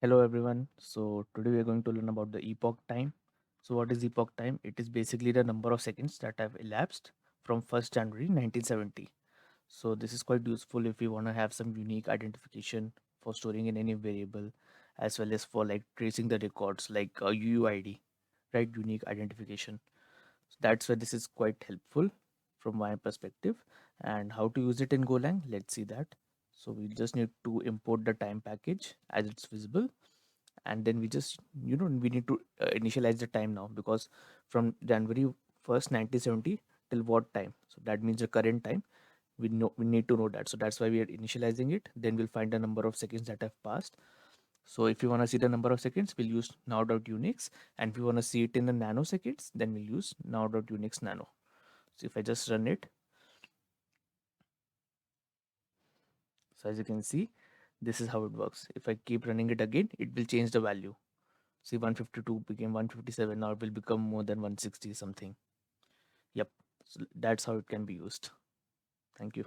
Hello everyone. So today we are going to learn about the epoch time. So what is epoch time? It is basically the number of seconds that have elapsed from 1st January 1970. So this is quite useful if we want to have some unique identification for storing in any variable, as well as for like tracing the records like UUID, right? Unique identification. So that's why this is quite helpful from my perspective. And how to use it in Golang? Let's see that. So we just need to import the time package as it's visible, and then we just we need to initialize the time now, because from January 1st 1970 till what time, so that means the current time. We need to know that, so that's why we are initializing it. Then we'll find the number of seconds that have passed. So if you want to see the number of seconds, we'll use now.unix, and if you want to see it in the nanoseconds, then we'll use now.unix nano. So if I just run it, so as you can see, this is how it works. If I keep running it again, it will change the value. See, 152 became 157. Now it will become more than 160 something. Yep. So that's how it can be used. Thank you.